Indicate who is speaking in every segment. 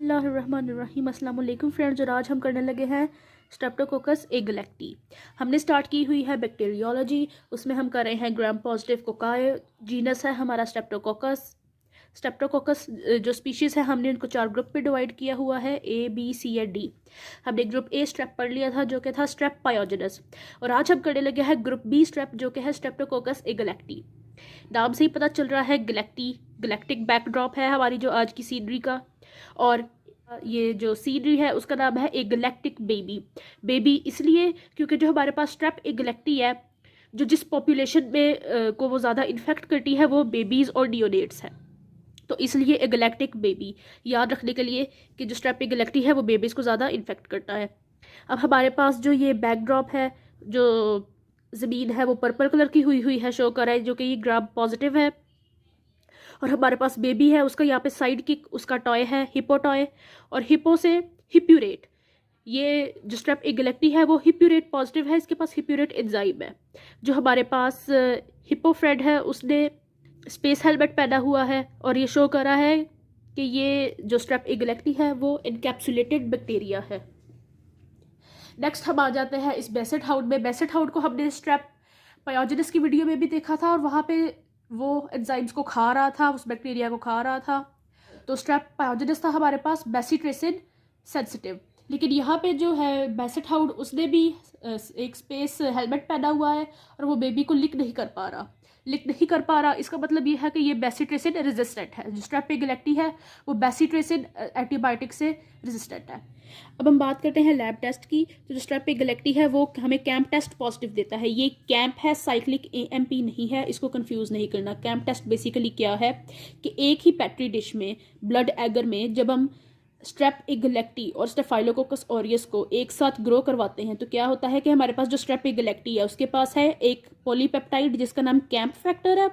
Speaker 1: बिस्मिल्लाहिर्रहमानिर्रहीम। अस्सलाम वालेकुम फ्रेंड्स। और आज हम करने लगे हैं स्ट्रेप्टोकोकस एगलेक्टी। हमने स्टार्ट की हुई है बैक्टीरियोलॉजी, उसमें हम कर रहे हैं ग्राम पॉजिटिव कोकाई। जीनस है हमारा स्ट्रेप्टोकोकस। स्ट्रेप्टोकोकस जो स्पीशीज़ है हमने उनको 4 ग्रुप पे डिवाइड किया हुआ है, A B C या D। हमने ग्रुप A स्ट्रेप पढ़ लिया था जो कि था स्ट्रेप पायोजेनस, और आज हम करने लगे हैं ग्रुप B स्ट्रेप जो कि है स्ट्रेप्टोकोकस एगलेक्टी। नाम से ही पता चल रहा है गलेक्टी, गलेक्टिक बैकड्रॉप है हमारी जो आज की सीनरी का। और ये जो सीनरी है उसका नाम है ए गलेक्टिक बेबी। बेबी इसलिए क्योंकि जो हमारे पास स्ट्रेप ए गलेक्टी है, जो जिस पॉपुलेशन में को वो ज़्यादा इन्फेक्ट करती है वो बेबीज़ और नियोनेट्स है, तो इसलिए ए गलेक्टिक बेबी याद रखने के लिए कि जो स्ट्रेप ए गलेक्टी है वो बेबीज़ को ज़्यादा इन्फेक्ट करता है। अब हमारे पास जो ये बैकड्रॉप है, जो ज़मीन है वो पर्पल कलर की हुई है, शो कर रहा है, जो कि ये ग्राम पॉजिटिव है। और हमारे पास बेबी है, उसका यहाँ पे साइड किक उसका टॉय है हिप्पो टॉय, और हिप्पो से हिप्यूरेट। ये जो स्ट्रेप एगलेक्टी है वो हिप्यूरेट पॉजिटिव है, इसके पास हिप्यूरेट एंजाइम है। जो हमारे पास हिप्पोफ्रेड है उसने स्पेस हेलमेट पहना हुआ है, और ये शो कर रहा है कि ये जो स्ट्रेप एगलेक्टी है वो इनकैप्सुलेटेड बैक्टीरिया है। नेक्स्ट हम आ जाते हैं इस बेसेट हाउड में। बेसेट हाउड को हमने स्ट्रेप पायोजेनस की वीडियो में भी देखा था, और वहाँ पे वो एंजाइम्स को खा रहा था, उस बैक्टीरिया को खा रहा था। तो स्ट्रेप पायोजेनस था हमारे पास बेसिट्रेसिन सेंसिटिव। लेकिन यहाँ पे जो है बेसेट हाउड उसने भी एक स्पेस हेलमेट पहना हुआ है, और वो बेबी को लिक नहीं कर पा रहा। इसका मतलब ये है कि ये बेसिट्रेसिन रेजिस्टेंट है। जो स्ट्रेप एगलेक्टी है वो बेसिट्रेसिन एंटीबायोटिक से रेजिस्टेंट है। अब हम बात करते हैं लैब टेस्ट की। तो जो स्ट्रेप एगलेक्टी है वो हमें कैंप टेस्ट पॉजिटिव देता है। ये कैंप है, साइक्लिक AMP नहीं है, इसको कंफ्यूज नहीं करना। कैंप टेस्ट बेसिकली क्या है कि एक ही पेट्री डिश में ब्लड एगर में जब हम स्ट्रेप एगलेक्टी और स्टेफाइलोकोकस ऑरियस को एक साथ ग्रो करवाते हैं तो क्या होता है कि हमारे पास जो स्ट्रेप एगलेक्टी है उसके पास है एक पॉलीपेप्टाइड जिसका नाम कैंप फैक्टर है,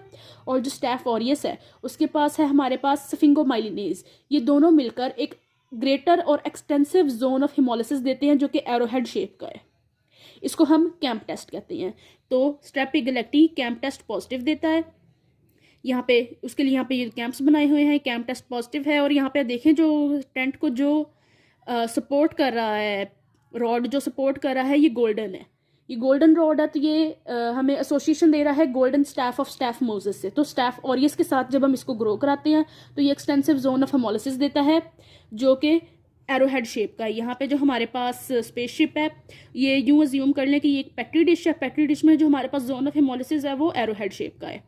Speaker 1: और जो स्टेफ ऑरियस है उसके पास है हमारे पास स्फिंगोमाइलिनेज। ये दोनों मिलकर एक ग्रेटर और एक्सटेंसिव जोन ऑफ हिमोलिसिस देते हैं जो कि एरोहेड शेप का है। इसको हम कैंप टेस्ट कहते हैं। तो स्ट्रेप एगलेक्टी कैंप टेस्ट पॉजिटिव देता है। यहाँ पे उसके लिए यहाँ पे ये कैंप्स बनाए हुए हैं, कैंप टेस्ट पॉजिटिव है। और यहाँ पे देखें जो टेंट को जो सपोर्ट कर रहा है, रॉड जो सपोर्ट कर रहा है, ये गोल्डन है, ये गोल्डन रॉड है। तो ये हमें एसोसिएशन दे रहा है golden staff of staff Moses से। तो स्टैफ ऑरियस के साथ जब हम इसको ग्रो कराते हैं तो ये एक्सटेंसिव जोन ऑफ हेमोलिसिस देता है जो कि एरोहेड शेप का है। यहाँ पे जो हमारे पास स्पेसशिप है, ये यूँ अज्यूम कर लें कि ये एक पेट्री डिश है। पेट्री डिश में जो हमारे पास जोन ऑफ हेमोलिसिस है वो एरोहेड शेप का है।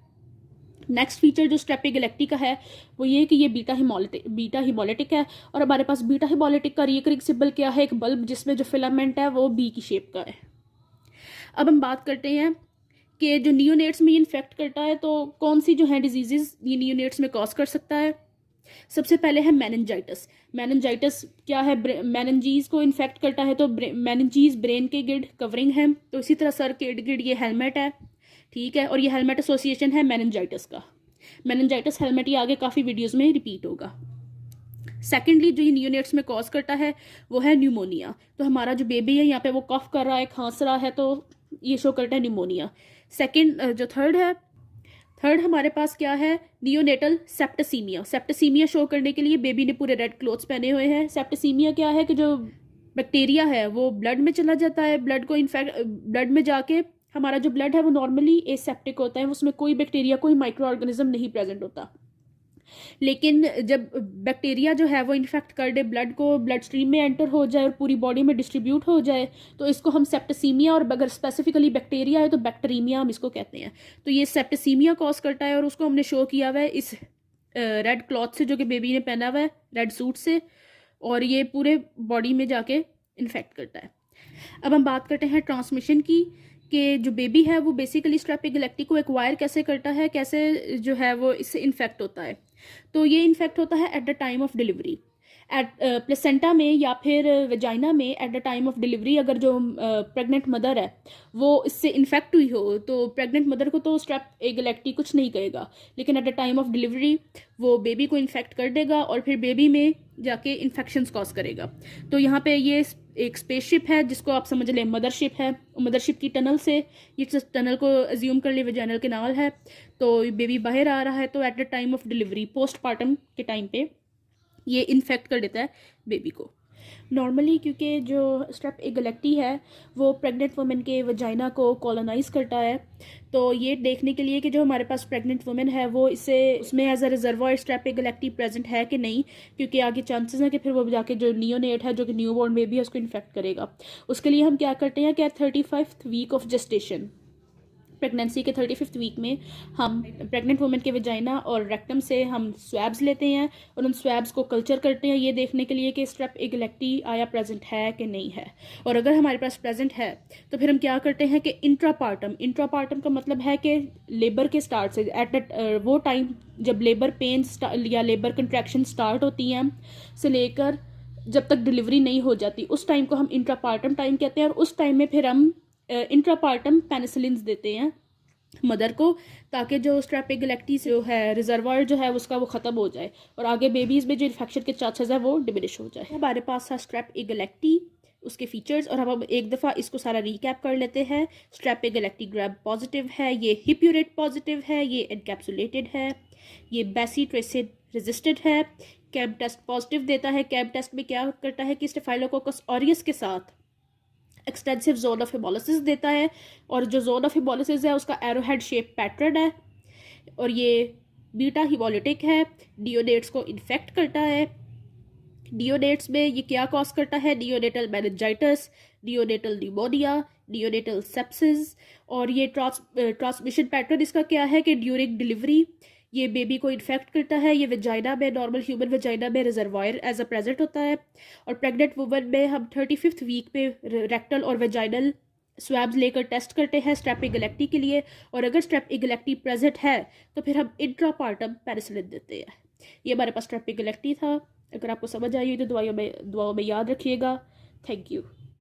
Speaker 1: नेक्स्ट फीचर जो स्ट्रेप एगलेक्टी का है वो ये कि ये बीटा हिमोलिटिक है, और हमारे पास बीटा हिमोलिटिक का रिकरिंग सिंबल क्या है, एक बल्ब जिसमें जो फिलामेंट है वो बी की शेप का है। अब हम बात करते हैं कि जो नियोनेट्स में इन्फेक्ट करता है तो कौन सी जो है डिजीजेस ये नियोनेट्स में कॉज कर सकता है। सबसे पहले है मेनिनजाइटिस। मेनिनजाइटिस क्या है, मेनिनजीज को इन्फेक्ट करता है। तो मेनिनजीज ब्रेन के गिड कवरिंग है, तो इसी तरह सर के इर्द गिर्द ये हेलमेट है, ठीक है। और ये हेलमेट एसोसिएशन है मेनिनजाइटिस का। मेनिनजाइटिस हेलमेट ये आगे काफ़ी वीडियोस में रिपीट होगा। सेकेंडली जो ये नियोनेट्स में कॉज करता है वो है न्यूमोनिया। तो हमारा जो बेबी है यहाँ पे वो कफ कर रहा है, खांस रहा है, तो ये शो करता है न्यूमोनिया। जो थर्ड हमारे पास क्या है, नियोनेटल सेप्टिसीमिया। सेप्टिसीमिया शो करने के लिए बेबी ने पूरे रेड क्लोथ्स पहने हुए हैं। सेप्टिसीमिया क्या है कि जो बैक्टीरिया है वो ब्लड में चला जाता है, ब्लड में जाके हमारा जो ब्लड है वो नॉर्मली एसेप्टिक होता है, उसमें कोई बैक्टीरिया कोई माइक्रो ऑर्गेनिज्म नहीं प्रेजेंट होता। लेकिन जब बैक्टीरिया जो है वो इन्फेक्ट कर दे ब्लड को, ब्लड स्ट्रीम में एंटर हो जाए और पूरी बॉडी में डिस्ट्रीब्यूट हो जाए, तो इसको हम सेप्टिसीमिया, और अगर स्पेसिफिकली बैक्टीरिया है तो बैक्टीरियमिया हम इसको कहते हैं। तो ये सेप्टिसीमिया कॉज करता है, और उसको हमने शो किया हुआ है इस रेड क्लॉथ से जो कि बेबी ने पहना हुआ है, रेड सूट से, और ये पूरे बॉडी में जाके इन्फेक्ट करता है। अब हम बात करते हैं ट्रांसमिशन की, कि जो बेबी है वो बेसिकली स्ट्रेप एगलेक्टी को एक्वायर कैसे करता है, कैसे जो है वो इससे इन्फेक्ट होता है। तो ये इन्फेक्ट होता है at the time of delivery, at placenta में या फिर वेजाइना में at the time of delivery. अगर जो प्रेग्नेंट मदर है वो इससे इन्फेक्ट हुई हो तो प्रेग्नेंट मदर को तो स्ट्रेप एगलेक्टी कुछ नहीं कहेगा, लेकिन eight the time of delivery वो बेबी को इन्फेक्ट कर देगा और फिर बेबी में जाके इन्फेक्शंस कॉज करेगा। तो यहाँ पे ये एक स्पेसशिप है जिसको आप समझ लें मदरशिप है। मदरशिप की टनल से, ये टनल को अज्यूम कर ले वेजाइनल कैनाल है, तो बेबी बाहर आ रहा है। तो eight the time of delivery, postpartum के टाइम पे ये इन्फेक्ट कर देता है बेबी को। नॉर्मली क्योंकि जो स्ट्रेप एगलेक्टी है वो प्रेग्नेंट वुमेन के वजाइना को कॉलोनाइज करता है, तो ये देखने के लिए कि जो हमारे पास प्रेग्नेंट वुमेन है वो इससे उसमें as a reservoir strep agalactiae present है कि नहीं, क्योंकि आगे चांसेस हैं कि फिर वो जाके जो नियोनेट है जो कि न्यू बॉर्न बेबी है उसको इन्फेक्ट करेगा। उसके लिए हम क्या करते हैं कि 35th week of gestation, pregnancy के 35th वीक में हम प्रेग्नेंट वुमेन के वजाइना और रेक्टम से हम स्वैब्स लेते हैं और उन स्वैब्स को कल्चर करते हैं ये देखने के लिए कि स्ट्रेप एगलेक्टी आया प्रेजेंट है कि नहीं है। और अगर हमारे पास प्रेजेंट है तो फिर हम क्या करते हैं कि इंट्रापार्टम का मतलब है कि लेबर के स्टार्ट से एट वो टाइम जब लेबर पेन या लेबर कंट्रैक्शन स्टार्ट होती हैं से लेकर जब तक डिलीवरी नहीं हो जाती उस टाइम को हम इंट्रापार्टम टाइम कहते हैं। और उस टाइम में फिर हम इंट्रापार्टम पेनिसिलिन देते हैं मदर को, ताकि जो स्ट्रेप एगलेक्टी जो है रिजर्वायर जो है उसका वो ख़त्म हो जाए और आगे बेबीज़ में जो इन्फेक्शन के चांसेस है वो डिमिनिश हो जाए। हमारे पास था स्ट्रेप एगलेक्टी, उसके फीचर्स, और अब हम एक दफ़ा इसको सारा रिकैप कर लेते हैं। स्ट्रेप एगलेक्टी ग्रैब पॉजिटिव है, ये हिप्यूरेट पॉजिटिव है, ये एनकैप्सुलेटेड है, ये बेसीट्रेसिड रेजिस्टेड है, कैब टेस्ट पॉजिटिव देता है। कैब टेस्ट में क्या करता है कि स्टेफाइलोकोकस ऑरियस के साथ एक्सटेंसिव जोन ऑफ हिमोलिसिस देता है, और जो जोन ऑफ हिमोलिसिस है उसका एरोहेड शेप पैटर्न है और ये बीटा हिमोलिटिक है, डियोनेट्स को इन्फेक्ट करता है। डियोनेट्स में ये क्या कॉज करता है? डियोनेटल मेनिंजाइटिस, डियोनेटल न्यूमोनिया, डियोनेटल सेप्सिस। और ये ट्रांसमिशन पैटर्न इसका क्या है कि ड्यूरिंग डिलीवरी ये बेबी को इन्फेक्ट करता है। ये वेजाइना में, नॉर्मल ह्यूमन वेजाइना में रिजर्वायर एज अ प्रेजेंट होता है। और प्रेग्नेंट वुमन में हम 35th वीक पे रेक्टल और वेजाइनल स्वैब्स लेकर टेस्ट करते हैं स्ट्रेप एगलेक्टी के लिए, और अगर स्ट्रेप एगलेक्टी प्रेजेंट है तो फिर हम इंट्रापार्टम पेनिसिलिन देते हैं। ये हमारे पास स्ट्रेप एगलेक्टी था। अगर आपको समझ आई हो तो दुआओं में याद रखिएगा। Thank you.